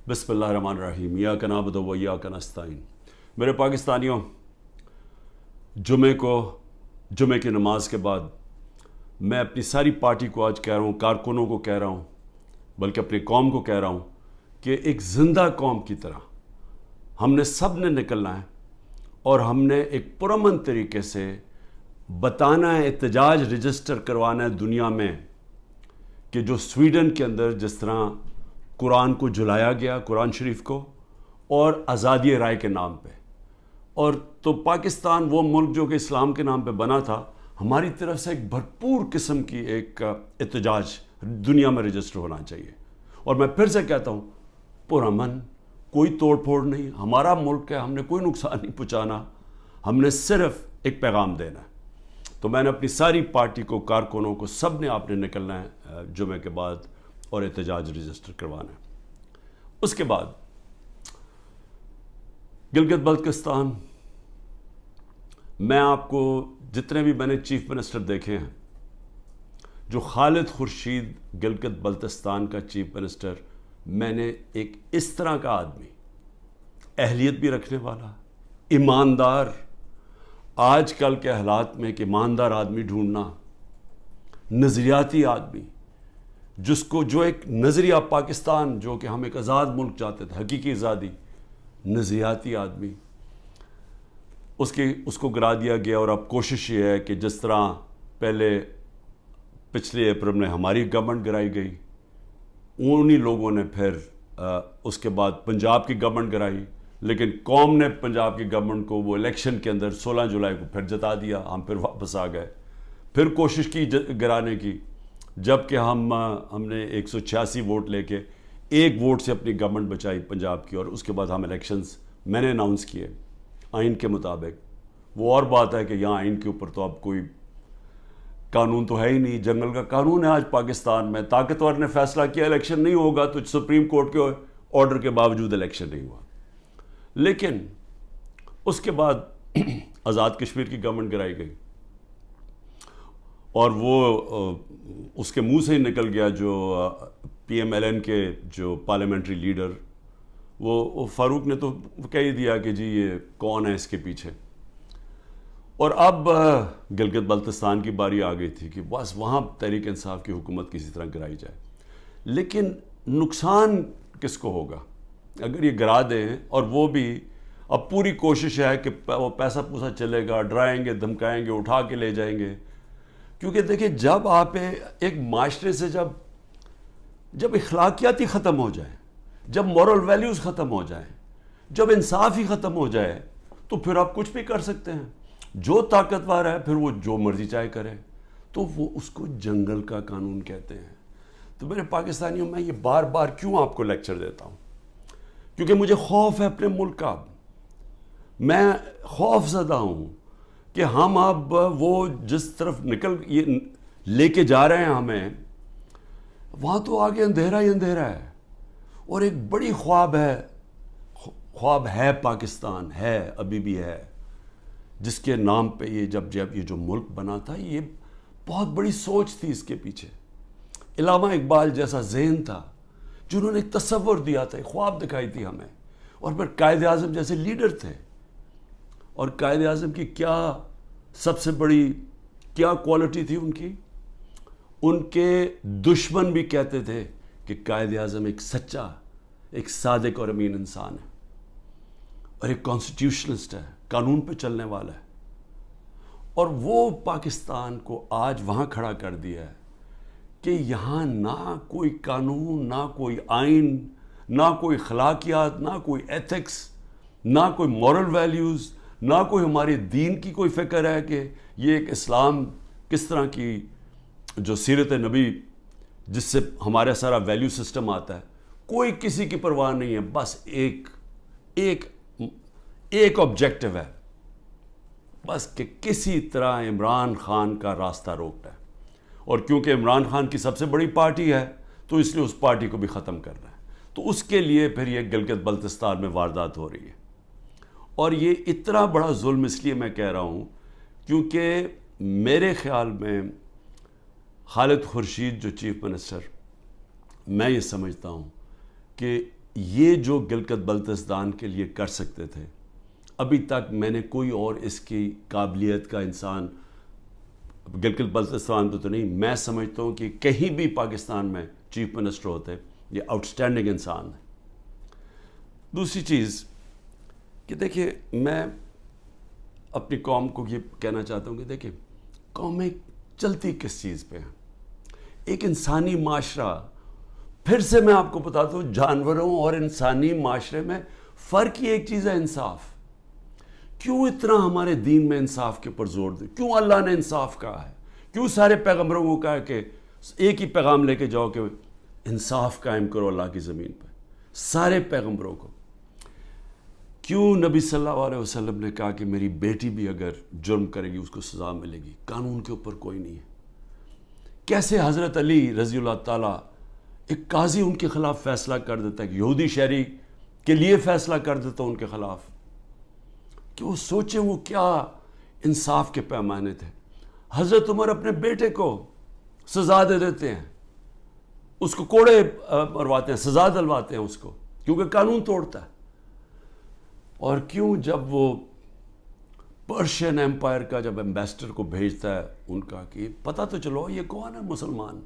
بسم اللہ الرحمن الرحیم ایاک نعبد و ایاک نستعین۔ میرے پاکستانیوں، جمعے کی نماز کے بعد میں اپنی ساری پارٹی کو آج کہہ رہا ہوں، کارکنوں کو کہہ رہا ہوں، بلکہ اپنی قوم کو کہہ رہا ہوں کہ ایک زندہ قوم کی طرح ہم نے سب نے نکلنا ہے اور ہم نے ایک پرامن طریقے سے بتانا ہے، احتجاج رجسٹر کروانا ہے دنیا میں کہ جو سویڈن کے اندر جس طرح قرآن کو جلایا گیا، قرآن شریف کو، اور آزادی رائے کے نام پہ، اور تو پاکستان وہ ملک جو کہ اسلام کے نام پہ بنا تھا، ہماری طرف سے ایک بھرپور قسم کی ایک احتجاج دنیا میں رجسٹر ہونا چاہیے۔ اور میں پھر سے کہتا ہوں، پرامن، کوئی توڑ پھوڑ نہیں، ہمارا ملک ہے، ہم نے کوئی نقصان نہیں پہنچانا، ہم نے صرف ایک پیغام دینا ہے۔ تو میں نے اپنی ساری پارٹی کو، کارکنوں کو، سب نے آپ نے نکلنا ہے جمعے کے بعد اور احتجاج رجسٹر کروانا ہے۔ اس کے بعد گلگت بلتستان، میں آپ کو جتنے بھی میں نے چیف منسٹر دیکھے ہیں، جو خالد خورشید گلگت بلتستان کا چیف منسٹر، میں نے ایک اس طرح کا آدمی، اہلیت بھی رکھنے والا، ایماندار، آج کل کے حالات میں ایک ایماندار آدمی ڈھونڈنا، نظریاتی آدمی، جو ایک نظریہ پاکستان، جو کہ ہم ایک آزاد ملک چاہتے تھے، حقیقی آزادی، نظریاتی آدمی، اس کو گرا دیا گیا۔ اور اب کوشش یہ ہے کہ جس طرح پچھلے اپریل میں ہماری گورنمنٹ گرائی گئی، انہی لوگوں نے پھر اس کے بعد پنجاب کی گورنمنٹ گرائی، لیکن قوم نے پنجاب کی گورنمنٹ کو وہ الیکشن کے اندر 16 جولائی کو پھر جتا دیا، ہم پھر واپس آ گئے، پھر کوشش کی گرانے کی، جبکہ ہم نے 186 ووٹ لے کے ایک ووٹ سے اپنی گورنمنٹ بچائی پنجاب کی، اور اس کے بعد ہم الیکشنز میں نے اناؤنس کیے آئین کے مطابق۔ وہ اور بات ہے کہ یہاں آئین کے اوپر تو اب کوئی قانون تو ہے ہی نہیں، جنگل کا قانون ہے آج پاکستان میں، طاقتور نے فیصلہ کیا الیکشن نہیں ہوگا، تو سپریم کورٹ کے آرڈر کے باوجود الیکشن نہیں ہوا۔ لیکن اس کے بعد آزاد کشمیر کی گورنمنٹ گرائی گئی، اور وہ اس کے منہ سے ہی نکل گیا، جو پی ایم ایل این کے جو پارلیمنٹری لیڈر، وہ فاروق نے تو کہہ ہی دیا کہ جی یہ کون ہے اس کے پیچھے۔ اور اب گلگت بلتستان کی باری آ گئی تھی کہ بس وہاں تحریک انصاف کی حکومت کسی طرح گرائی جائے، لیکن نقصان کس کو ہوگا اگر یہ گرا دیں؟ اور وہ بھی اب پوری کوشش ہے کہ وہ پیسہ پوسا چلے گا، ڈرائیں گے، دھمکائیں گے، اٹھا کے لے جائیں گے۔ کیونکہ دیکھیں، جب آپ ایک معاشرے سے جب اخلاقیات ہی ختم ہو جائیں، جب مورل ویلیوز ختم ہو جائیں، جب انصاف ہی ختم ہو جائے، تو پھر آپ کچھ بھی کر سکتے ہیں۔ جو طاقتور ہے پھر وہ جو مرضی چاہے کرے، تو وہ اس کو جنگل کا قانون کہتے ہیں۔ تو میرے پاکستانیوں، میں یہ بار بار کیوں آپ کو لیکچر دیتا ہوں؟ کیونکہ مجھے خوف ہے اپنے ملک کا، میں خوف زدہ ہوں کہ ہم اب وہ جس طرف یہ لے کے جا رہے ہیں ہمیں، وہاں تو آگے اندھیرا ہی اندھیرا ہے، اور ایک بڑی خواب ہے پاکستان، ہے، ابھی بھی ہے، جس کے نام پہ جب یہ جو ملک بنا تھا، یہ بہت بڑی سوچ تھی اس کے پیچھے۔ علامہ اقبال جیسا ذہن تھا، جنہوں نے ایک تصور دیا تھا، ایک خواب دکھائی تھی ہمیں، اور پھر قائد اعظم جیسے لیڈر تھے۔ اور قائد اعظم کی کیا سب سے بڑی کیا کوالٹی تھی ان کے دشمن بھی کہتے تھے کہ قائد اعظم ایک سچا، ایک صادق اور امین انسان ہے، اور ایک کانسٹیٹیوشنسٹ ہے، قانون پہ چلنے والا ہے۔ اور وہ پاکستان کو آج وہاں کھڑا کر دیا ہے کہ یہاں نہ کوئی قانون، نہ کوئی آئین، نہ کوئی اخلاقیات، نہ کوئی ایتھکس، نہ کوئی مورل ویلیوز، نہ کوئی ہمارے دین کی کوئی فکر ہے کہ یہ ایک اسلام کس طرح کی جو سیرت نبی جس سے ہمارا سارا ویلیو سسٹم آتا ہے، کوئی کسی کی پرواہ نہیں ہے۔ بس ایک آبجیکٹو ہے، بس کہ کسی طرح عمران خان کا راستہ روکنا ہے، اور کیونکہ عمران خان کی سب سے بڑی پارٹی ہے تو اس لیے اس پارٹی کو بھی ختم کرنا ہے۔ تو اس کے لیے پھر یہ گلگت بلتستان میں واردات ہو رہی ہے، اور یہ اتنا بڑا ظلم اس لیے میں کہہ رہا ہوں کیونکہ میرے خیال میں خالد خورشید جو چیف منسٹر، میں یہ سمجھتا ہوں کہ یہ جو گلگت بلتستان کے لیے کر سکتے تھے، ابھی تک میں نے کوئی اور اس کی قابلیت کا انسان گلگت بلتستان پہ تو نہیں، میں سمجھتا ہوں کہ کہیں بھی پاکستان میں چیف منسٹر ہوتے، یہ آؤٹسٹینڈنگ انسان ہے۔ دوسری چیز کہ دیکھیں، میں اپنی قوم کو یہ کہنا چاہتا ہوں کہ دیکھیں، قومیں چلتی کس چیز پہ ہیں؟ ایک انسانی معاشرہ، پھر سے میں آپ کو بتاتا ہوں، جانوروں اور انسانی معاشرے میں فرق ہی ایک چیز ہے، انصاف۔ کیوں اتنا ہمارے دین میں انصاف کے اوپر زور دے؟ کیوں اللہ نے انصاف کہا ہے؟ کیوں سارے پیغمبروں کو کہا کہ ایک ہی پیغام لے کے جاؤ کہ انصاف قائم کرو اللہ کی زمین پہ؟ سارے پیغمبروں کو کیوں نبی صلی اللہ علیہ وسلم نے کہا کہ میری بیٹی بھی اگر جرم کرے گی اس کو سزا ملے گی؟ قانون کے اوپر کوئی نہیں ہے۔ کیسے حضرت علی رضی اللہ تعالیٰ، ایک قاضی ان کے خلاف فیصلہ کر دیتا ہے، یہودی شہری کے لیے فیصلہ کر دیتا ان کے خلاف، کہ وہ سوچیں وہ کیا انصاف کے پیمانے تھے۔ حضرت عمر اپنے بیٹے کو سزا دے دیتے ہیں، اس کو کوڑے مرواتے ہیں، سزا دلواتے ہیں اس کو، کیونکہ قانون توڑتا ہے۔ اور کیوں جب وہ پرشین ایمپائر کا جب ایمبیسڈر کو بھیجتا ہے ان کا کہ پتہ تو چلو یہ کون ہے مسلمان،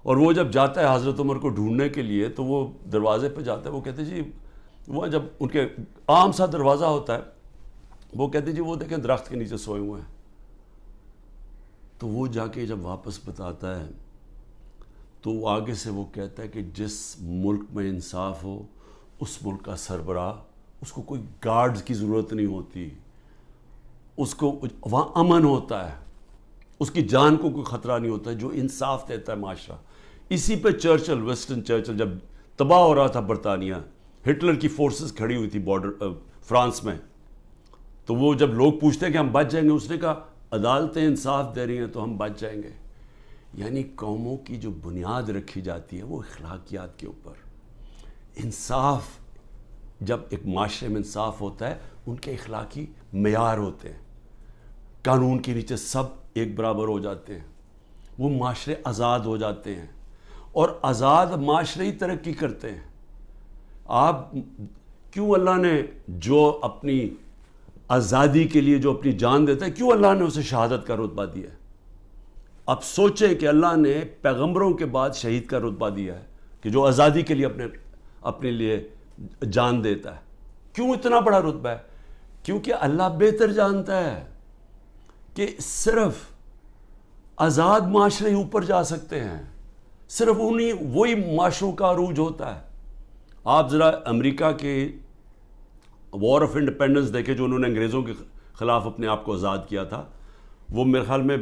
اور وہ جب جاتا ہے حضرت عمر کو ڈھونڈنے کے لیے تو وہ دروازے پہ جاتا ہے، وہ کہتے جی، وہ جب ان کے عام سا دروازہ ہوتا ہے، وہ کہتے جی وہ دیکھیں درخت کے نیچے سوئے ہوئے ہیں۔ تو وہ جا کے جب واپس بتاتا ہے تو وہ آگے سے وہ کہتا ہے کہ جس ملک میں انصاف ہو اس ملک کا سربراہ، اس کو کوئی گارڈز کی ضرورت نہیں ہوتی، اس کو وہاں امن ہوتا ہے، اس کی جان کو کوئی خطرہ نہیں ہوتا ہے، جو انصاف دیتا ہے معاشرہ۔ اسی پہ چرچل، وسٹن چرچل جب تباہ ہو رہا تھا برطانیہ، ہٹلر کی فورسز کھڑی ہوئی تھی بارڈر فرانس میں، تو وہ جب لوگ پوچھتے ہیں کہ ہم بچ جائیں گے، اس نے کہا عدالتیں انصاف دے رہی ہیں تو ہم بچ جائیں گے۔ یعنی قوموں کی جو بنیاد رکھی جاتی ہے وہ اخلاقیات کے اوپر۔ انصاف، جب ایک معاشرے میں انصاف ہوتا ہے، ان کے اخلاقی معیار ہوتے ہیں، قانون کے نیچے سب ایک برابر ہو جاتے ہیں، وہ معاشرے آزاد ہو جاتے ہیں، اور آزاد معاشرے ہی ترقی کرتے ہیں۔ آپ کیوں اللہ نے جو اپنی آزادی کے لیے جو اپنی جان دیتا ہے، کیوں اللہ نے اسے شہادت کا رتبہ دیا ہے؟ اب سوچیں کہ اللہ نے پیغمبروں کے بعد شہید کا رتبہ دیا ہے کہ جو آزادی کے لیے اپنے لیے جان دیتا ہے۔ کیوں اتنا بڑا رتبہ ہے؟ کیونکہ اللہ بہتر جانتا ہے کہ صرف آزاد معاشرے ہی اوپر جا سکتے ہیں، صرف وہی معاشروں کا عروج ہوتا ہے۔ آپ ذرا امریکہ کے وار آف انڈیپینڈنس دیکھیں، جو انہوں نے انگریزوں کے خلاف اپنے آپ کو آزاد کیا تھا، وہ میرے خیال میں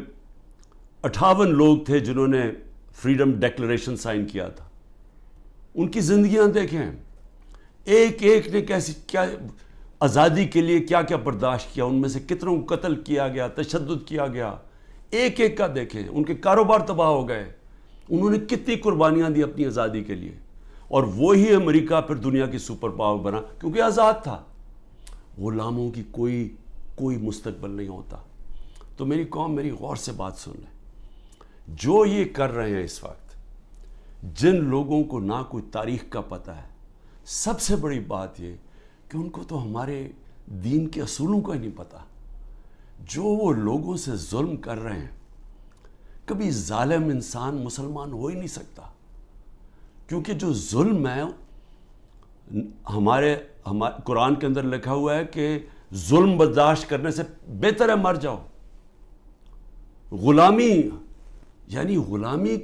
58 لوگ تھے جنہوں نے فریڈم ڈیکلریشن سائن کیا تھا۔ ان کی زندگیاں دیکھیں، ایک ایک نے کیا آزادی کے لیے کیا کیا برداشت کیا، ان میں سے کتنوں کو قتل کیا گیا، تشدد کیا گیا، ایک ایک کا دیکھیں، ان کے کاروبار تباہ ہو گئے، انہوں نے کتنی قربانیاں دی اپنی آزادی کے لیے، اور وہی امریکہ پھر دنیا کی سپر پاور بنا کیونکہ آزاد تھا۔ غلاموں کی کوئی مستقبل نہیں ہوتا۔ تو میری قوم، میری غور سے بات سن لیں، جو یہ کر رہے ہیں اس وقت، جن لوگوں کو نہ کوئی تاریخ کا پتہ ہے، سب سے بڑی بات یہ کہ ان کو تو ہمارے دین کے اصولوں کا ہی نہیں پتہ۔ جو وہ لوگوں سے ظلم کر رہے ہیں، کبھی ظالم انسان مسلمان ہو ہی نہیں سکتا، کیونکہ جو ظلم ہے، ہمارے قرآن کے اندر لکھا ہوا ہے کہ ظلم برداشت کرنے سے بہتر ہے مر جاؤ۔ غلامی، یعنی غلامی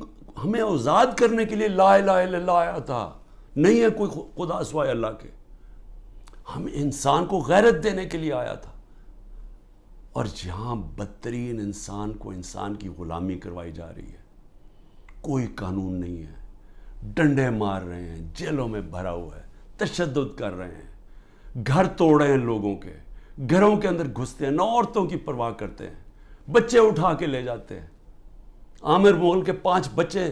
ہمیں آزاد کرنے کے لیے لا الہ الا اللہ آیا تھا، نہیں ہے کوئی خدا سوائے اللہ کے، ہم انسان کو غیرت دینے کے لیے آیا تھا۔ اور جہاں بدترین انسان کو انسان کی غلامی کروائی جا رہی ہے، کوئی قانون نہیں ہے، ڈنڈے مار رہے ہیں، جیلوں میں بھرا ہوا ہے، تشدد کر رہے ہیں، گھر توڑ رہے ہیں لوگوں کے، گھروں کے اندر گھستے ہیں، نہ عورتوں کی پرواہ کرتے ہیں، بچے اٹھا کے لے جاتے ہیں۔ عامر مغل کے 5 بچے،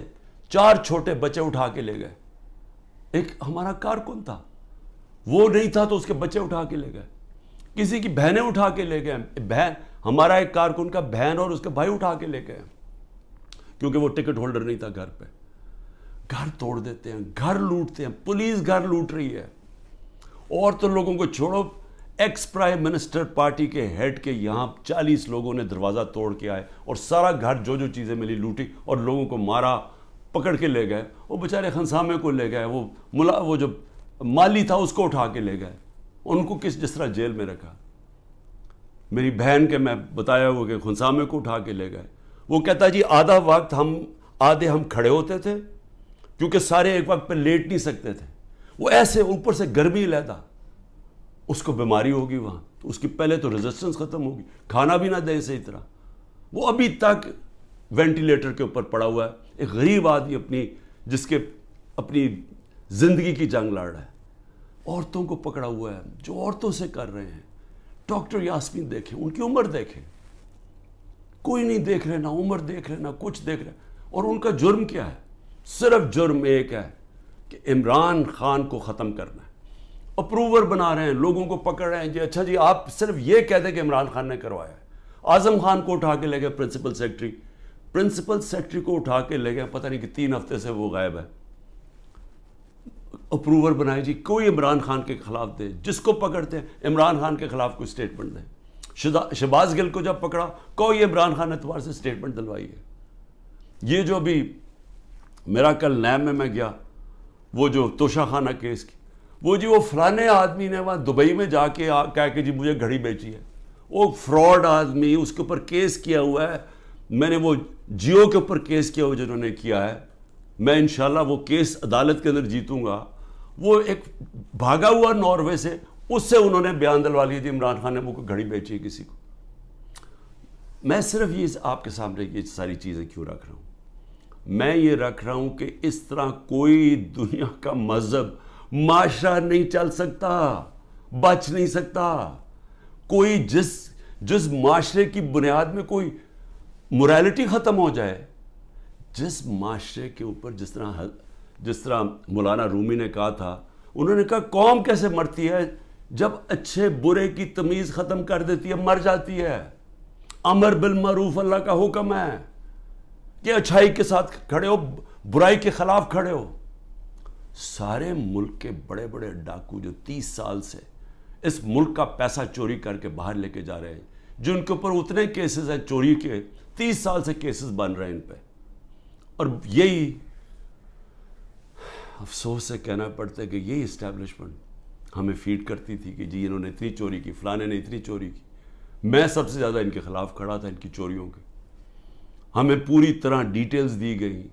4 چھوٹے بچے اٹھا کے لے گئے۔ ایک ہمارا کارکن تھا، وہ نہیں تھا تو اس کے بچے اٹھا کے لے گئے، کسی کی بہنیں اٹھا کے لے گئے، ہمارا ایک کارکن کا بہن اور اس کے بھائی اٹھا کے لے گئے، کیونکہ وہ ٹکٹ ہولڈر نہیں تھا گھر پہ۔ گھر توڑ دیتے ہیں, گھر لوٹتے ہیں, پولیس گھر لوٹ رہی ہے. اور تو لوگوں کو چھوڑو, ایکس پرائم منسٹر پارٹی کے ہیڈ کے یہاں 40 لوگوں نے دروازہ توڑ کے آئے اور سارا گھر جو چیزیں ملی لوٹی اور لوگوں کو مارا, پکڑ کے لے گئے. وہ بیچارے خنسامے کو لے گئے, وہ جو مالی تھا اس کو اٹھا کے لے گئے, ان کو جس طرح جیل میں رکھا. میری بہن کے میں بتایا ہوا کہ خنسامے کو اٹھا کے لے گئے. وہ کہتا جی آدھا وقت آدھے ہم کھڑے ہوتے تھے کیونکہ سارے ایک وقت پہ لیٹ نہیں سکتے تھے. وہ ایسے اوپر سے گرمی لیتا, اس کو بیماری ہوگی وہاں, تو اس کی پہلے تو ریزسٹنس ختم ہوگی, کھانا بھی نہ دے صحیح طرح. وہ ابھی تک وینٹیلیٹر کے اوپر پڑا ہوا ہے. ایک غریب آدمی جس کے اپنی زندگی کی جنگ لڑ رہا ہے. عورتوں کو پکڑا ہوا ہے جو عورتوں سے کر رہے ہیں. ڈاکٹر یاسمین دیکھیں, ان کی عمر دیکھیں, کوئی نہیں دیکھ رہے, نہ عمر دیکھ رہے, نہ کچھ دیکھ رہے. اور ان کا جرم کیا ہے؟ صرف جرم ایک ہے کہ عمران خان کو ختم کرنا ہے. اپروور بنا رہے ہیں, لوگوں کو پکڑ رہے ہیں. جی اچھا جی آپ صرف یہ کہہ دیں کہ عمران خان نے کروایا ہے. اعظم خان کو اٹھا کے لے گئے پرنسپل سیکرٹری کو اٹھا کے لے گئے, پتہ نہیں کہ 3 ہفتے سے وہ غائب ہے. اپروور بنائے جی, کوئی عمران خان کے خلاف دے, جس کو پکڑتے ہیں عمران خان کے خلاف کوئی سٹیٹمنٹ دے. شہباز گل کو جب پکڑا کوئی عمران خان اعتبار سے سٹیٹمنٹ دلوائی ہے. یہ جو بھی میرا کل نیب میں گیا, وہ جو توشہ خانہ کیس کی, وہ فلانے آدمی نے وہاں دبئی میں جا کے کہا کہ جی مجھے گھڑی بیچی ہے. وہ فراڈ آدمی, اس کے اوپر کیس کیا ہوا ہے. میں نے وہ جیو کے اوپر کیس کیا ہوا جنہوں نے کیا ہے, میں انشاءاللہ وہ کیس عدالت کے اندر جیتوں گا. وہ ایک بھاگا ہوا ناروے سے, اس سے انہوں نے بیان دلوا لیا جی عمران خان نے وہ گھڑی بیچی ہے کسی کو. میں صرف یہ آپ کے سامنے یہ ساری چیزیں کیوں رکھ رہا ہوں؟ میں یہ رکھ رہا ہوں کہ اس طرح کوئی دنیا کا مذہب معاشرہ نہیں چل سکتا, بچ نہیں سکتا. کوئی جس معاشرے کی بنیاد میں کوئی موریلٹی ختم ہو جائے, جس معاشرے کے اوپر جس طرح مولانا رومی نے کہا تھا, انہوں نے کہا قوم کیسے مرتی ہے جب اچھے برے کی تمیز ختم کر دیتی ہے, مر جاتی ہے. امر بالمعروف اللہ کا حکم ہے کہ اچھائی کے ساتھ کھڑے ہو, برائی کے خلاف کھڑے ہو. سارے ملک کے بڑے بڑے ڈاکو جو 30 سال سے اس ملک کا پیسہ چوری کر کے باہر لے کے جا رہے ہیں, جن کے اوپر اتنے کیسز ہیں چوری کے, 30 سال سے کیسز بن رہے ہیں ان پہ. اور یہی افسوس سے کہنا پڑتا ہے کہ یہی اسٹیبلشمنٹ ہمیں فیڈ کرتی تھی کہ جی انہوں نے اتنی چوری کی, فلانے نے اتنی چوری کی. میں سب سے زیادہ ان کے خلاف کھڑا تھا, ان کی چوریوں کے. ہمیں پوری طرح ڈیٹیلز دی گئی.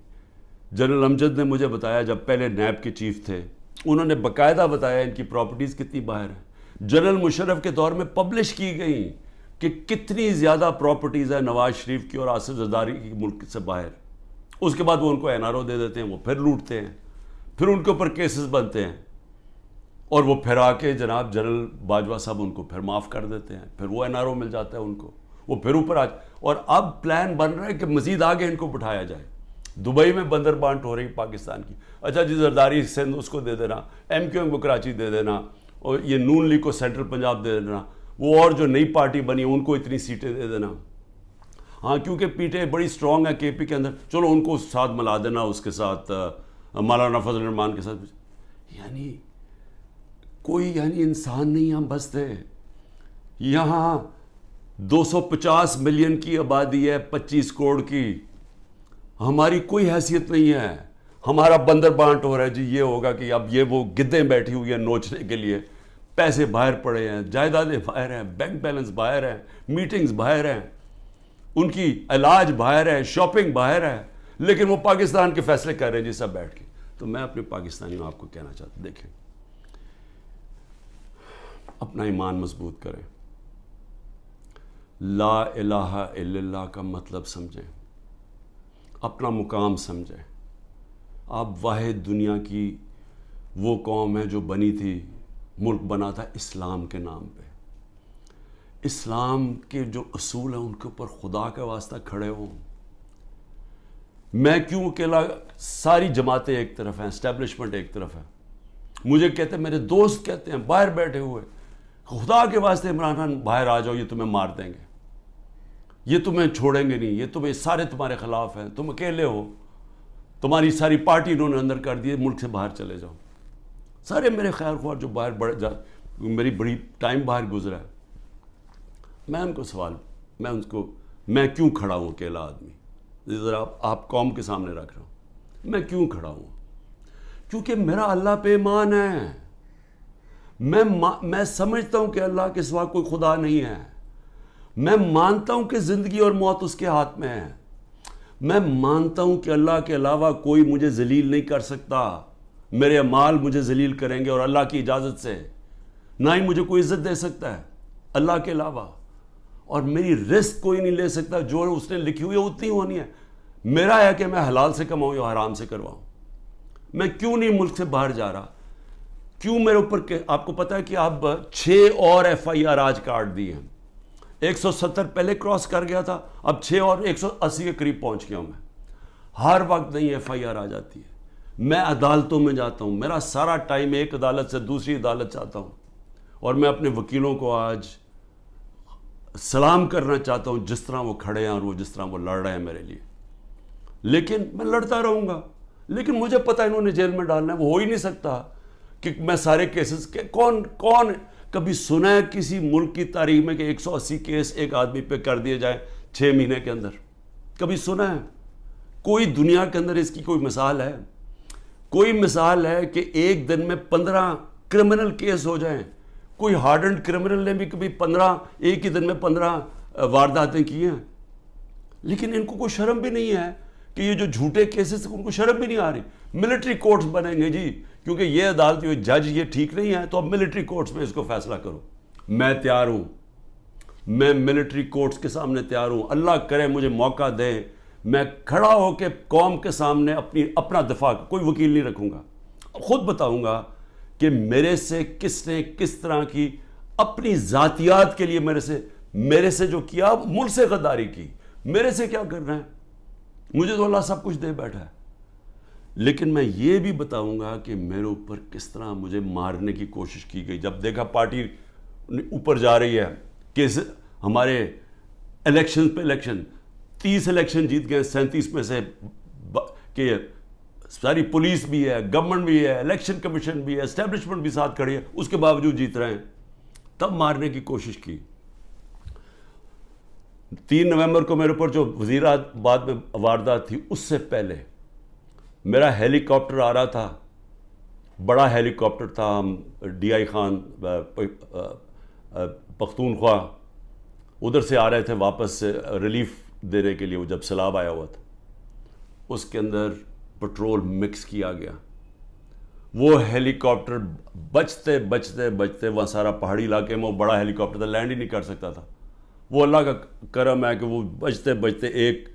جنرل امجد نے مجھے بتایا, جب پہلے نیب کے چیف تھے, انہوں نے باقاعدہ بتایا ان کی پراپرٹیز کتنی باہر ہیں. جنرل مشرف کے دور میں پبلش کی گئی کہ کتنی زیادہ پراپرٹیز ہیں نواز شریف کی اور آصف زرداری کی ملک سے باہر. اس کے بعد وہ ان کو NRO دے دیتے ہیں, وہ پھر لوٹتے ہیں, پھر ان کے اوپر کیسز بنتے ہیں, اور وہ پھر آ کے جناب جنرل باجوہ صاحب ان کو پھر معاف کر دیتے ہیں, پھر وہ NRO مل جاتا ہے ان کو, وہ پھر اوپر اور اب پلان بن رہا ہے کہ مزید آگے ان کو بٹھایا جائے. دبئی میں بندر بانٹ ہو رہی پاکستان کی. اچھا جی زرداری سندھ اس کو دے دینا, MQM کو کراچی دے دینا, اور یہ نون لیگ کو سینٹرل پنجاب دے دینا, وہ اور جو نئی پارٹی بنی ان کو اتنی سیٹیں دے دینا. ہاں کیونکہ پیٹیں بڑی سٹرونگ ہے KP کے اندر, چلو ان کو ساتھ ملا دینا, اس کے ساتھ مولانا فضل الرحمان کے ساتھ. یعنی کوئی انسان نہیں ہم بستے. یہاں 250 ملین کی آبادی ہے, 25 کروڑ کی. ہماری کوئی حیثیت نہیں ہے. ہمارا بندر بانٹ ہو رہا ہے جی, یہ ہوگا کہ اب یہ وہ گدیں بیٹھی ہوئی ہیں نوچنے کے لیے, پیسے باہر پڑے ہیں, جائیدادیں باہر ہیں, بینک بیلنس باہر ہیں, میٹنگز باہر ہیں, ان کی علاج باہر ہے, شاپنگ باہر ہے, لیکن وہ پاکستان کے فیصلے کر رہے ہیں جی سب بیٹھ کے. تو میں اپنے پاکستانیوں آپ کو کہنا چاہتا ہوں, دیکھیں اپنا ایمان مضبوط کریں, لا الہ الا اللہ کا مطلب سمجھیں, اپنا مقام سمجھیں. آپ واحد دنیا کی وہ قوم ہے جو بنی تھی, ملک بنا تھا اسلام کے نام پہ. اسلام کے جو اصول ہیں ان کے اوپر خدا کا واسطہ کھڑے ہوں. میں کیوں اکیلا, ساری جماعتیں ایک طرف ہیں, اسٹیبلشمنٹ ایک طرف ہے. مجھے کہتے ہیں, میرے دوست کہتے ہیں باہر بیٹھے ہوئے, خدا کے واسطے عمران خان باہر آ جاؤ, یہ تمہیں مار دیں گے, یہ تمہیں چھوڑیں گے نہیں, یہ تمہیں سارے تمہارے خلاف ہیں, تم اکیلے ہو. تمہاری ساری پارٹی انہوں نے اندر کر دی، ملک سے باہر چلے جاؤ. سارے میرے خیر خواہ جو باہر میری بڑی ٹائم باہر گزرا ہے، میں ان کو سوال میں کیوں کھڑا ہوں اکیلا آدمی؟ ذرا آپ قوم کے سامنے رکھ رہا ہوں، میں کیوں کھڑا ہوں؟ کیونکہ میرا اللہ پہ ایمان ہے. میں سمجھتا ہوں کہ اللہ کے سوا کوئی خدا نہیں ہے. میں مانتا ہوں کہ زندگی اور موت اس کے ہاتھ میں ہے. میں مانتا ہوں کہ اللہ کے علاوہ کوئی مجھے ذلیل نہیں کر سکتا. میرے اعمال مجھے ذلیل کریں گے اور اللہ کی اجازت سے. نہ ہی مجھے کوئی عزت دے سکتا ہے اللہ کے علاوہ. اور میری رزق کوئی نہیں لے سکتا، جو اس نے لکھی ہوئی ہے اتنی ہونی ہے. میرا ہے کہ میں حلال سے کماؤں یا حرام سے کرواؤں. میں کیوں نہیں ملک سے باہر جا رہا؟ کیوں میرے اوپر آپ کو پتا ہے کہ اب 6 اور FIR آج کاٹ دی ہیں. 170 پہلے کراس کر گیا تھا، اب 6 اور 180 کے قریب پہنچ گیا ہوں میں. ہر وقت نہیں FIR آ جاتی ہے. میں عدالتوں میں جاتا ہوں، میرا سارا ٹائم ایک عدالت سے دوسری عدالت جاتا ہوں. اور میں اپنے وکیلوں کو آج سلام کرنا چاہتا ہوں جس طرح وہ کھڑے ہیں اور وہ جس طرح وہ لڑ رہے ہیں میرے لیے. لیکن میں لڑتا رہوں گا، لیکن مجھے پتہ انہوں نے جیل میں ڈالنا ہے. وہ ہو ہی نہیں سکتا کہ میں سارے کیسز کون کبھی سنا ہے کسی ملک کی تاریخ میں کہ 180 کیس ایک آدمی پہ کر دیے جائیں 6 مہینے کے اندر؟ کبھی سنا ہے؟ کوئی دنیا کے اندر اس کی کوئی مثال ہے؟ کوئی مثال ہے کہ ایک دن میں 15 کرمنل کیس ہو جائیں؟ کوئی ہارڈنڈ کرمنل نے بھی کبھی ایک ہی دن میں 15 وارداتیں کی ہیں. لیکن ان کو کوئی شرم بھی نہیں ہے کہ یہ جو جھوٹے کیسز ان کو شرم بھی نہیں آ رہی. ملٹری کورٹس بنیں گے جی، کیونکہ یہ عدالتی جج یہ ٹھیک نہیں ہے تو اب ملٹری کورٹس میں اس کو فیصلہ کرو. میں تیار ہوں، میں ملٹری کورٹس کے سامنے تیار ہوں. اللہ کرے مجھے موقع دے، میں کھڑا ہو کے قوم کے سامنے اپنا دفاع، کوئی وکیل نہیں رکھوں گا، خود بتاؤں گا کہ میرے سے کس نے کس طرح کی اپنی ذاتیات کے لیے میرے سے جو کیا، ملک سے غداری کی. میرے سے کیا کرنا ہے؟ مجھے تو اللہ سب کچھ دے بیٹھا ہے. لیکن میں یہ بھی بتاؤں گا کہ میرے اوپر کس طرح مجھے مارنے کی کوشش کی گئی. جب دیکھا پارٹی اوپر جا رہی ہے کہ ہمارے الیکشن پہ الیکشن 30 الیکشن جیت گئے 37 میں سے، کہ ساری پولیس بھی ہے، گورنمنٹ بھی ہے، الیکشن کمیشن بھی ہے، اسٹیبلشمنٹ بھی ساتھ کھڑی ہے، اس کے باوجود جیت رہے ہیں. تب مارنے کی کوشش کی. 3 نومبر کو میرے اوپر جو وزیرآباد میں واردات تھی، اس سے پہلے میرا ہیلی کاپٹر آ رہا تھا، بڑا ہیلی کاپٹر تھا. ہم DI خان پختونخوا ادھر سے آ رہے تھے واپس سے ریلیف دینے کے لیے، وہ جب سیلاب آیا ہوا تھا. اس کے اندر پٹرول مکس کیا گیا. وہ ہیلی کاپٹر بچتے بچتے بچتے، وہاں سارا پہاڑی علاقے میں وہ بڑا ہیلی کاپٹر تھا، لینڈ ہی نہیں کر سکتا تھا. وہ اللہ کا کرم ہے کہ وہ بچتے بچتے ایک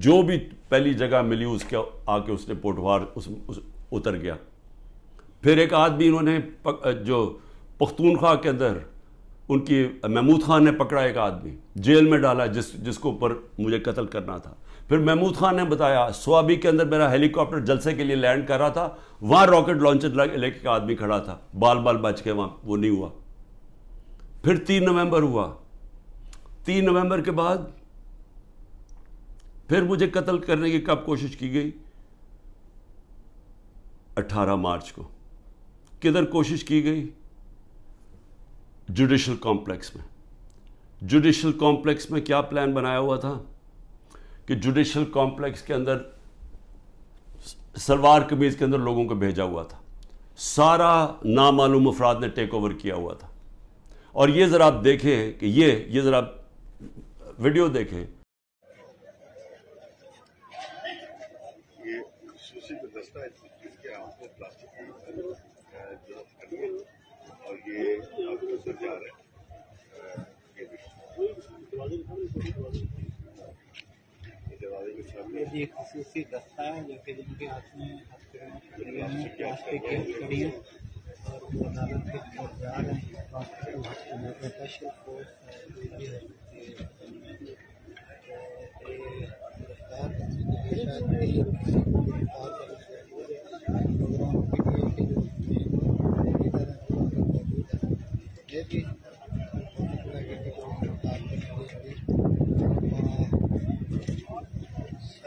جو بھی پہلی جگہ ملی اس کے آ کے اس نے پوٹوار اتر گیا. پھر ایک آدمی انہوں نے جو پختونخوا کے اندر ان کی محمود خان نے پکڑا، ایک آدمی جیل میں ڈالا جس کو اوپر مجھے قتل کرنا تھا. پھر محمود خان نے بتایا سوابی کے اندر میرا ہیلی کاپٹر جلسے کے لیے لینڈ کر رہا تھا، وہاں راکٹ لانچر لے کے آدمی کھڑا تھا، بال بچ کے وہاں وہ نہیں ہوا. پھر 3 نومبر ہوا. 3 نومبر کے بعد پھر مجھے قتل کرنے کی کب کوشش کی گئی؟ 18 مارچ کو. کدھر کوشش کی گئی؟ جوڈیشل کمپلیکس میں. جوڈیشل کمپلیکس میں کیا پلان بنایا ہوا تھا کہ جوڈیشل کمپلیکس کے اندر سلوار قمیض کے اندر لوگوں کو بھیجا ہوا تھا. سارا نامعلوم افراد نے ٹیک اوور کیا ہوا تھا. اور یہ ذرا آپ دیکھیں کہ یہ ذرا ویڈیو دیکھیں. یہ خصوصی دستہ ہے جو کہ جن کے ہاتھ میں پلاسٹک کی ہتھکڑی ہے اور وہ عدالت کے طرف جا رہے ہیں. اسپیشل فورس یہ بھی ہے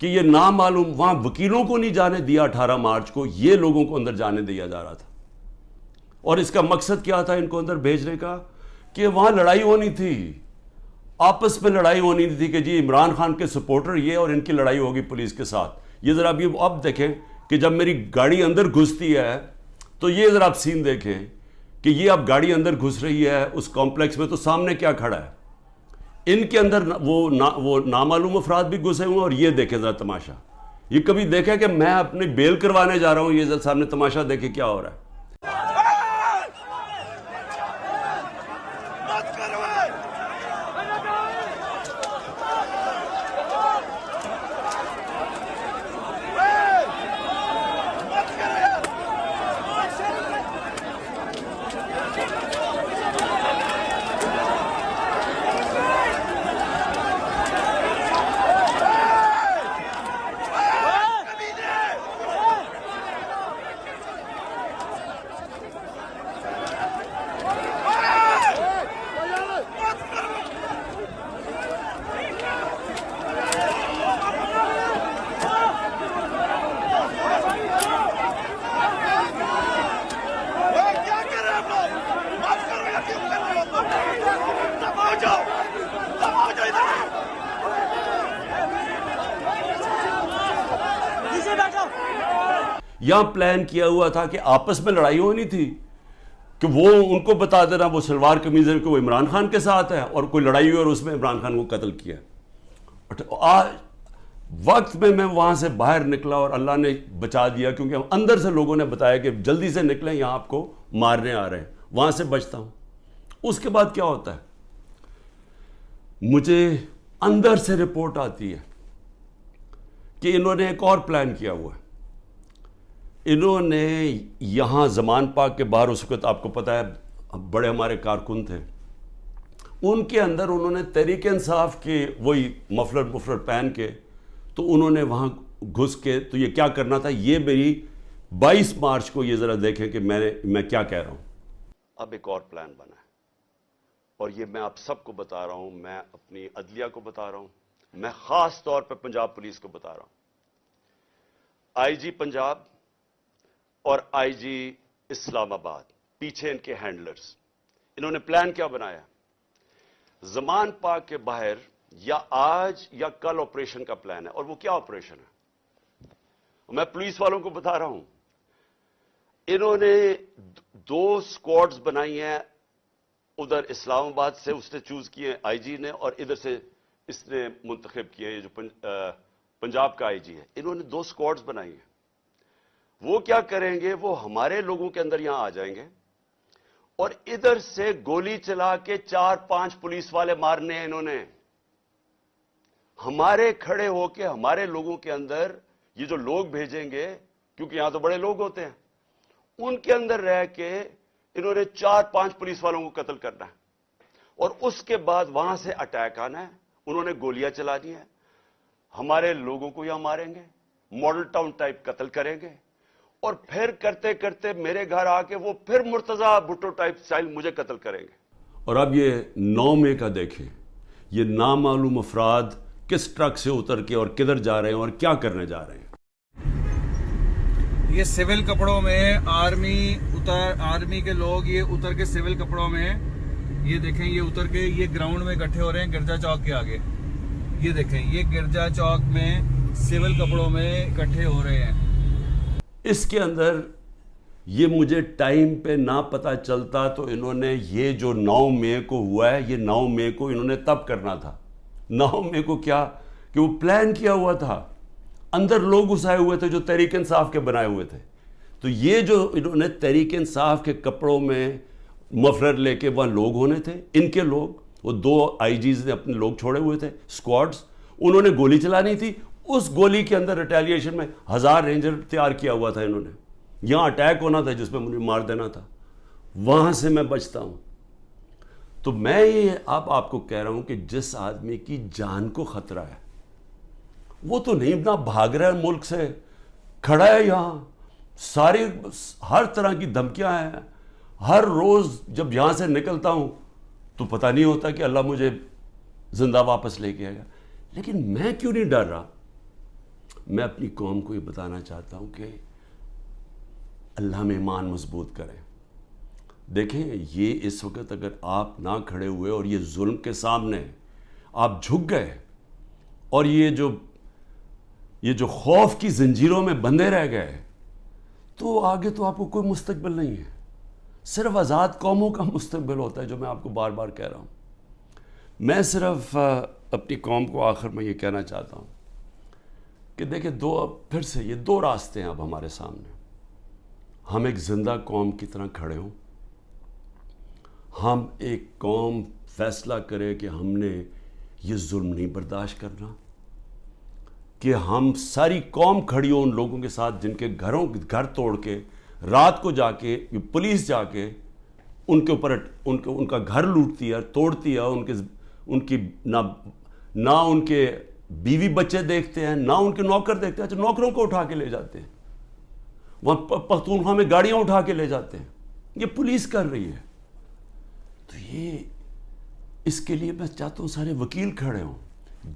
کہ یہ نامعلوم وہاں وکیلوں کو نہیں جانے دیا 18 مارچ کو، یہ لوگوں کو اندر جانے دیا جا رہا تھا. اور اس کا مقصد کیا تھا ان کو اندر بھیجنے کا؟ کہ وہاں لڑائی ہونی تھی، آپس میں لڑائی ہونی تھی کہ جی عمران خان کے سپورٹر یہ اور ان کی لڑائی ہوگی پولیس کے ساتھ. یہ ذرا اب دیکھیں کہ جب میری گاڑی اندر گھستی ہے تو یہ ذرا آپ سین دیکھیں کہ یہ اب گاڑی اندر گھس رہی ہے اس کمپلیکس میں، تو سامنے کیا کھڑا ہے؟ ان کے اندر وہ نامعلوم افراد بھی گھسے ہوئے ہیں. اور یہ دیکھیں ذرا تماشا، یہ کبھی دیکھا کہ میں اپنی بیل کروانے جا رہا ہوں، یہ ذرا سامنے تماشا دیکھیں کیا ہو رہا ہے. یہاں پلان کیا ہوا تھا کہ آپس میں لڑائی ہونی تھی کہ وہ ان کو بتا دینا وہ سلوار قمیض ہے کہ وہ عمران خان کے ساتھ ہے، اور کوئی لڑائی ہوئی اور اس میں عمران خان کو قتل کیا. آج وقت میں وہاں سے باہر نکلا اور اللہ نے بچا دیا، کیونکہ اندر سے لوگوں نے بتایا کہ جلدی سے نکلیں، یہاں آپ کو مارنے آ رہے ہیں. وہاں سے بچتا ہوں. اس کے بعد کیا ہوتا ہے؟ مجھے اندر سے رپورٹ آتی ہے کہ انہوں نے ایک اور پلان کیا ہوا ہے. انہوں نے یہاں زمان پاک کے باہر اس وقت آپ کو پتہ ہے بڑے ہمارے کارکن تھے، ان کے اندر انہوں نے تحریک انصاف کے وہی مفلر پہن کے تو انہوں نے وہاں گھس کے تو یہ کیا کرنا تھا. یہ میری 22 مارچ کو یہ ذرا دیکھیں کہ میں کیا کہہ رہا ہوں. اب ایک اور پلان بنا ہے اور یہ میں آپ سب کو بتا رہا ہوں، میں اپنی عدلیہ کو بتا رہا ہوں، میں خاص طور پہ پنجاب پولیس کو بتا رہا ہوں. آئی جی پنجاب اور آئی جی اسلام آباد پیچھے ان کے ہینڈلرز، انہوں نے پلان کیا بنایا؟ زمان پاک کے باہر یا آج یا کل آپریشن کا پلان ہے. اور وہ کیا آپریشن ہے؟ میں پولیس والوں کو بتا رہا ہوں، انہوں نے 2 سکواڈز بنائی ہیں. ادھر اسلام آباد سے اس نے چوز کیے آئی جی نے، اور ادھر سے اس نے منتخب کیے ہیں، یہ جو پنجاب کا آئی جی ہے. انہوں نے 2 سکواڈز بنائی ہیں. وہ کیا کریں گے؟ وہ ہمارے لوگوں کے اندر یہاں آ جائیں گے اور ادھر سے گولی چلا کے 4-5 پولیس والے مارنے ہیں. انہوں نے ہمارے کھڑے ہو کے ہمارے لوگوں کے اندر یہ جو لوگ بھیجیں گے، کیونکہ یہاں تو بڑے لوگ ہوتے ہیں، ان کے اندر رہ کے انہوں نے 4-5 پولیس والوں کو قتل کرنا ہے. اور اس کے بعد وہاں سے اٹیک آنا ہے. انہوں نے گولیاں چلانی ہیں، ہمارے لوگوں کو یہاں ماریں گے، ماڈل ٹاؤن ٹائپ قتل کریں گے، اور پھر کرتے کرتے میرے گھر آ کے وہ پھر مرتضی بھٹو ٹائپ سٹائل مجھے قتل کریں گے. اور اب یہ 9 مئی کا دیکھیں، یہ نامعلوم افراد کس ٹرک سے اتر کے اور کدھر جا رہے ہیں اور کیا کرنے جا رہے ہیں. یہ سول کپڑوں میں آرمی کے لوگ یہ اتر کے سول کپڑوں میں، یہ دیکھیں یہ اتر کے یہ گراؤنڈ میں اکٹھے ہو رہے ہیں گرجا چوک کے آگے. یہ دیکھیں یہ گرجا چوک میں سول کپڑوں میں اکٹھے ہو رہے ہیں. اس کے اندر یہ مجھے ٹائم پہ نہ پتہ چلتا تو انہوں نے یہ جو 9 مئی کو ہوا ہے، یہ 9 مئی کو انہوں نے تب کرنا تھا. 9 مئی کو کیا کہ وہ پلان کیا ہوا تھا، اندر لوگ گھسائے ہوئے تھے جو تحریک انصاف کے بنائے ہوئے تھے. تو یہ جو انہوں نے تحریک انصاف کے کپڑوں میں مفلر لے کے وہاں لوگ ہونے تھے، ان کے لوگ، وہ 2 آئی جیز نے اپنے لوگ چھوڑے ہوئے تھے سکواڈز، انہوں نے گولی چلانی تھی. اس گولی کے اندر ریٹیلیشن میں 1000 رینجر تیار کیا ہوا تھا انہوں نے. یہاں اٹیک ہونا تھا جس پہ مجھے مار دینا تھا. وہاں سے میں بچتا ہوں. تو میں یہ آپ کو کہہ رہا ہوں کہ جس آدمی کی جان کو خطرہ ہے وہ تو نہیں اتنا بھاگ رہا ہے ملک سے، کھڑا ہے یہاں ساری ہر طرح کی دھمکیاں ہیں. ہر روز جب یہاں سے نکلتا ہوں تو پتہ نہیں ہوتا کہ اللہ مجھے زندہ واپس لے کے آئے گا. لیکن میں کیوں نہیں ڈر رہا؟ میں اپنی قوم کو یہ بتانا چاہتا ہوں کہ اللہ میں ایمان مضبوط کریں. دیکھیں یہ اس وقت اگر آپ نہ کھڑے ہوئے اور یہ ظلم کے سامنے آپ جھک گئے اور یہ جو خوف کی زنجیروں میں بندھے رہ گئے تو آگے تو آپ کو کوئی مستقبل نہیں ہے. صرف آزاد قوموں کا مستقبل ہوتا ہے، جو میں آپ کو بار بار کہہ رہا ہوں. میں صرف اپنی قوم کو آخر میں یہ کہنا چاہتا ہوں کہ دیکھیں پھر سے یہ دو راستے ہیں اب ہمارے سامنے. ہم ایک زندہ قوم کی طرح کھڑے ہوں، ہم ایک قوم فیصلہ کرے کہ ہم نے یہ ظلم نہیں برداشت کرنا، کہ ہم ساری قوم کھڑی ہو ان لوگوں کے ساتھ جن کے گھر توڑ کے رات کو جا کے پولیس جا کے ان کے اوپر ان کا گھر لوٹتی ہے، توڑتی ہے، ان کی نہ ان کے بیوی بچے دیکھتے ہیں، نہ ان کے نوکر دیکھتے ہیں. اچھا نوکروں کو اٹھا کے لے جاتے ہیں، وہاں پختونخوا میں گاڑیاں اٹھا کے لے جاتے ہیں. یہ پولیس کر رہی ہے. تو یہ اس کے لیے میں چاہتا ہوں سارے وکیل کھڑے ہوں،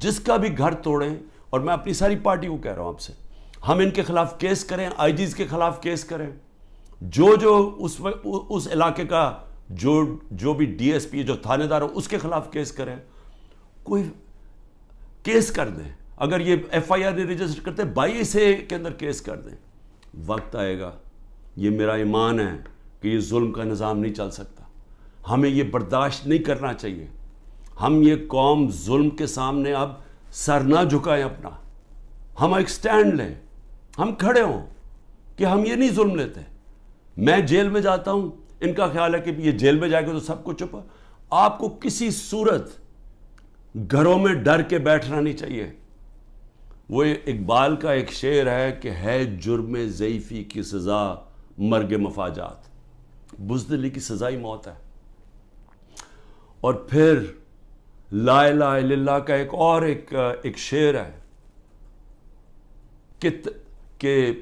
جس کا بھی گھر توڑیں. اور میں اپنی ساری پارٹی کو کہہ رہا ہوں آپ سے، ہم ان کے خلاف کیس کریں، آئی جیز کے خلاف کیس کریں، جو اس علاقے کا جو بھی ڈی ایس پی جو تھانے دار ہو اس کے خلاف کیس کریں. کوئی کیس کر دیں. اگر یہ ایف آئی آر نہیں رجسٹر کرتے 22A کے اندر کیس کر دیں. وقت آئے گا، یہ میرا ایمان ہے کہ یہ ظلم کا نظام نہیں چل سکتا. ہمیں یہ برداشت نہیں کرنا چاہیے. ہم یہ قوم ظلم کے سامنے اب سر نہ جھکائیں اپنا. ہم ایک سٹینڈ لیں، ہم کھڑے ہوں کہ ہم یہ نہیں ظلم لیتے. میں جیل میں جاتا ہوں، ان کا خیال ہے کہ یہ جیل میں جائے گا تو سب کچھ چھپا. آپ کو کسی صورت گھروں میں ڈر کے بیٹھنا نہیں چاہیے. وہ اقبال کا ایک شعر ہے کہ ہے جرم ضعیفی کی سزا مرگ مفاجات. بزدلی کی سزا ہی موت ہے. اور پھر لا الہ الا اللہ کا ایک شعر ہے کہ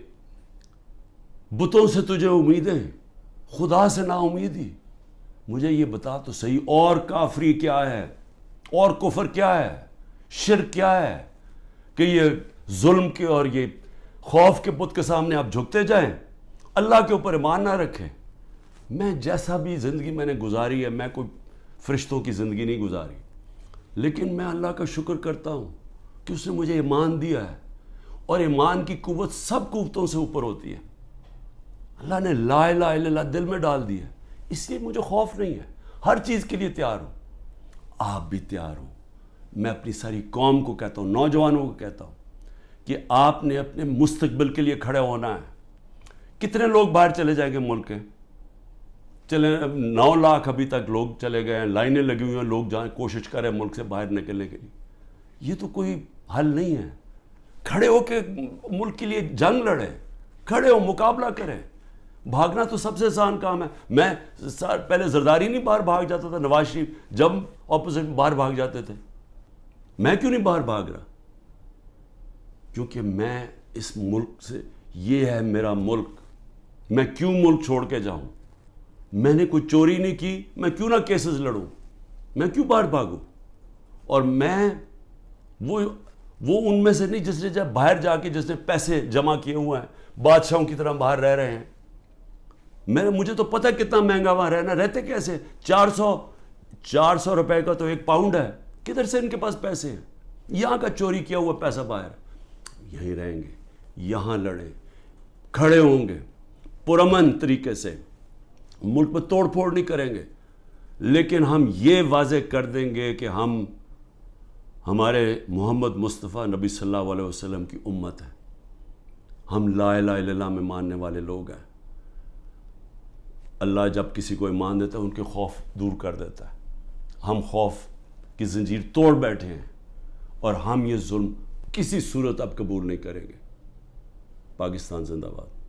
بتوں سے تجھے امیدیں، خدا سے نا امیدی. مجھے یہ بتا تو صحیح، اور کافری کیا ہے، اور کفر کیا ہے، شرک کیا ہے کہ یہ ظلم کے اور یہ خوف کے بت کے سامنے آپ جھکتے جائیں، اللہ کے اوپر ایمان نہ رکھیں. میں جیسا بھی زندگی میں نے گزاری ہے، میں کوئی فرشتوں کی زندگی نہیں گزاری، لیکن میں اللہ کا شکر کرتا ہوں کہ اس نے مجھے ایمان دیا ہے. اور ایمان کی قوت سب قوتوں سے اوپر ہوتی ہے. اللہ نے لا الہ الا اللہ دل میں ڈال دی ہے، اس لیے مجھے خوف نہیں ہے. ہر چیز کے لیے تیار ہوں. آپ بھی تیار ہوں. میں اپنی ساری قوم کو کہتا ہوں، نوجوانوں کو کہتا ہوں کہ آپ نے اپنے مستقبل کے لیے کھڑے ہونا ہے. کتنے لوگ باہر چلے جائیں گے ملک کے؟ چلے 9 لاکھ ابھی تک لوگ چلے گئے ہیں، لائنیں لگی ہوئی ہیں، لوگ جائیں کوشش کریں ملک سے باہر نکلنے کے لیے. یہ تو کوئی حل نہیں ہے. کھڑے ہو کے ملک کے لیے جنگ لڑیں، کھڑے ہو مقابلہ کریں. بھاگنا تو سب سے آسان کام ہے. میں پہلے زرداری نہیں باہر بھاگ جاتا تھا، نواز شریف جب اپوزٹ باہر بھاگ جاتے تھے. میں کیوں نہیں باہر بھاگ رہا؟ کیونکہ میں اس ملک سے، یہ ہے میرا ملک. میں کیوں ملک چھوڑ کے جاؤں؟ میں نے کوئی چوری نہیں کی، میں کیوں نہ کیسز لڑوں؟ میں کیوں باہر بھاگوں؟ اور میں وہ ان میں سے نہیں جس نے جب باہر جا کے جس نے پیسے جمع کیے ہوئے ہیں، بادشاہوں کی طرح باہر رہ رہے ہیں. مجھے تو پتہ کتنا مہنگا وہاں رہنا. رہتے کیسے؟ 400 روپے کا تو 1 پاؤنڈ ہے. کدھر سے ان کے پاس پیسے ہیں؟ یہاں کا چوری کیا ہوا پیسہ باہر. یہیں رہیں گے، یہاں لڑیں، کھڑے ہوں گے پرامن طریقے سے. ملک میں توڑ پھوڑ نہیں کریں گے، لیکن ہم یہ واضح کر دیں گے کہ ہم ہمارے محمد مصطفیٰ نبی صلی اللہ علیہ وسلم کی امت ہے. ہم لا الہ الا اللہ میں ماننے والے لوگ ہیں. اللہ جب کسی کو ایمان دیتا ہے ان کے خوف دور کر دیتا ہے. ہم خوف کی زنجیر توڑ بیٹھے ہیں اور ہم یہ ظلم کسی صورت اب قبول نہیں کریں گے. پاکستان زندہ باد.